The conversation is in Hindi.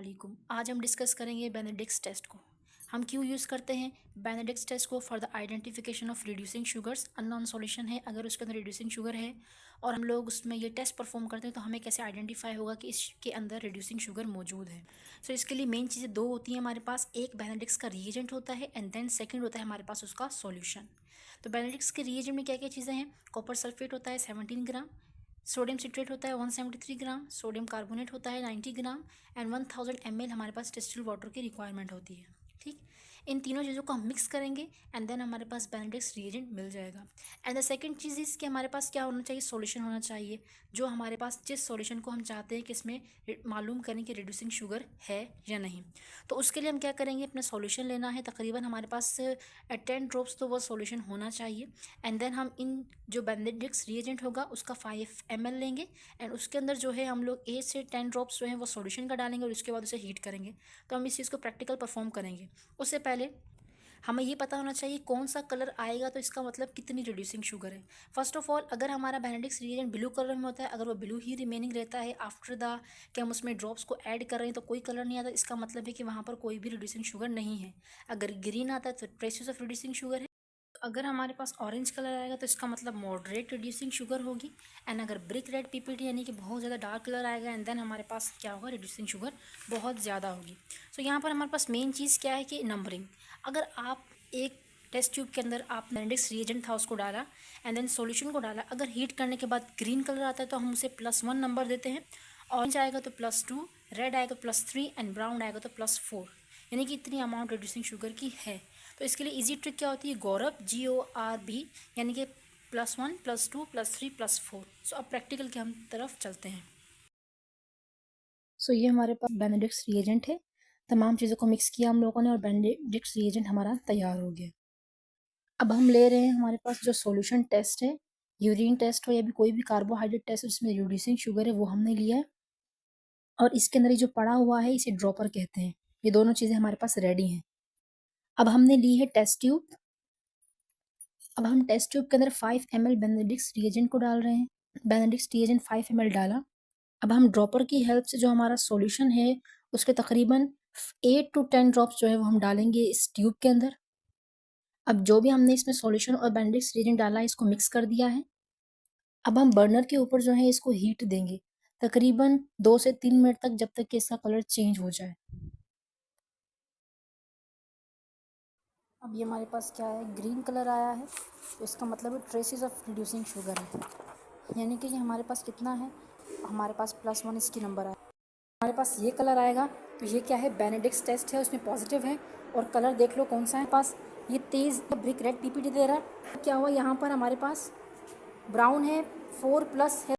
वालेकुम। आज हम डिस्कस करेंगे बेनेडिक्स टेस्ट को। हम क्यों यूज़ करते हैं बेनेडिक्स टेस्ट को? For the identification of reducing sugars. Unknown solution है, अगर उसके अंदर रिड्यूसिंग शुगर है और हम लोग उसमें ये टेस्ट परफॉर्म करते हैं तो हमें कैसे आइडेंटिफाई होगा कि इसके अंदर रिड्यूसिंग शुगर मौजूद है। सो इसके लिए मेन चीज़ें दो होती हैं हमारे पास। एक बेनेडिक्स का रिएजेंट होता है एंड देन सेकेंड होता है हमारे पास उसका सॉल्यूशन। तो बेनेडिक्स के रिएजेंट में क्या क्या चीज़ें हैं? कॉपर सल्फेट होता है 17 ग्राम, सोडियम सिट्रेट होता है 173 ग्राम, सोडियम कार्बोनेट होता है 90 ग्राम एंड 1000 ml हमारे पास डिस्टिल वाटर की रिक्वायरमेंट होती है। ठीक, इन तीनों चीज़ों को हम मिक्स करेंगे एंड देन हमारे पास बेनेडिक्स रिएजेंट मिल जाएगा। एंड द सेकंड चीज़ इस कि हमारे पास क्या होना चाहिए? सॉल्यूशन होना चाहिए, जो हमारे पास जिस सॉल्यूशन को हम चाहते हैं कि इसमें मालूम करें कि रिड्यूसिंग शुगर है या नहीं। तो उसके लिए हम क्या करेंगे? अपना सॉल्यूशन लेना है, तकरीबन हमारे पास 10 ड्रॉप्स तो वो सॉल्यूशन होना चाहिए। एंड देन हम इन जो बेनेडिक्स रिएजेंट होगा उसका 5 ml लेंगे एंड उसके अंदर जो है हम लोग 8 से 10 ड्रॉप्स जो है वो सॉल्यूशन का डालेंगे और उसके बाद उसे हीट करेंगे। तो हम इस चीज़ को प्रैक्टिकल परफॉर्म करेंगे। उससे पहले हमें ये पता होना चाहिए कौन सा कलर आएगा तो इसका मतलब कितनी रिड्यूसिंग शुगर है। फर्स्ट ऑफ ऑल, अगर हमारा बेनेडिक्स रिएजेंट ब्लू कलर में होता है, अगर वो ब्लू ही रिमेनिंग रहता है आफ्टर द कि हम उसमें ड्रॉप्स को ऐड कर रहे हैं तो कोई कलर नहीं आता, इसका मतलब है कि वहाँ पर कोई भी रिड्यूसिंग शुगर नहीं है। अगर ग्रीन आता है तो ट्रेसेस ऑफ रिड्यूसिंग शुगर है। अगर हमारे पास ऑरेंज कलर आएगा तो इसका मतलब मॉडरेट रिड्यूसिंग शुगर होगी। एंड अगर ब्रिक रेड पीपीटी यानी कि बहुत ज़्यादा डार्क कलर आएगा एंड देन हमारे पास क्या होगा? रिड्यूसिंग शुगर बहुत ज़्यादा होगी। सो यहाँ पर हमारे पास मेन चीज़ क्या है कि नंबरिंग। अगर आप एक टेस्ट ट्यूब के अंदर आप बेनेडिक्स रिएजेंट था उसको डाला एंड देन सॉल्यूशन को डाला, अगर हीट करने के बाद ग्रीन कलर आता है तो हम उसे +1 नंबर देते हैं, ऑरेंज आएगा तो +2, रेड आएगा तो +3 एंड ब्राउन आएगा तो +4, यानी कि इतनी अमाउंट रिड्यूसिंग शुगर की है। तो इसके लिए इजी ट्रिक क्या होती है? गौरव GORB, यानी कि +1 +2 +3 +4। सो अब प्रैक्टिकल की हम तरफ चलते हैं। सो ये हमारे पास बेनेडिक्स रिएजेंट है, तमाम चीज़ों को मिक्स किया हम लोगों ने और बेनेडिक्स रिएजेंट हमारा तैयार हो गया। अब हम ले रहे हैं हमारे पास जो सॉल्यूशन टेस्ट है, यूरिन टेस्ट हो या भी कोई भी कार्बोहाइड्रेट टेस्ट जिसमें रिड्यूसिंग शुगर है, वो हमने लिया है और इसके अंदर ये जो पड़ा हुआ है इसे ड्रॉपर कहते हैं। ये दोनों चीज़ें हमारे पास रेडी हैं। अब हमने ली है टेस्ट ट्यूब। अब हम टेस्ट ट्यूब के अंदर 5 ml बेनेडिक्स रिएजेंट को डाल रहे हैं। बेनेडिक्स रिएजेंट 5 ml डाला। अब हम ड्रॉपर की हेल्प से जो हमारा सॉल्यूशन है उसके तकरीबन 8 to 10 ड्रॉप्स जो है वो हम डालेंगे इस ट्यूब के अंदर। अब जो भी हमने इसमें सॉल्यूशन और बेनेडिक्स रिएजेंट डाला है इसको मिक्स कर दिया है। अब हम बर्नर के ऊपर जो है इसको हीट देंगे तकरीबन 2 से 3 मिनट तक, जब तक कि इसका कलर चेंज हो जाए। अब ये हमारे पास क्या है? ग्रीन कलर आया है, तो इसका मतलब ट्रेसेस ऑफ रिड्यूसिंग शुगर है, यानी कि ये हमारे पास कितना है? हमारे पास +1 इसकी नंबर आया। हमारे पास ये कलर आएगा तो ये क्या है? बेनेडिक्स टेस्ट है, उसमें पॉजिटिव है। और कलर देख लो कौन सा है पास, ये तेज़ ब्रिक रेड पीपीटी दे रहा है। क्या हुआ? यहाँ पर हमारे पास ब्राउन है, 4+ है।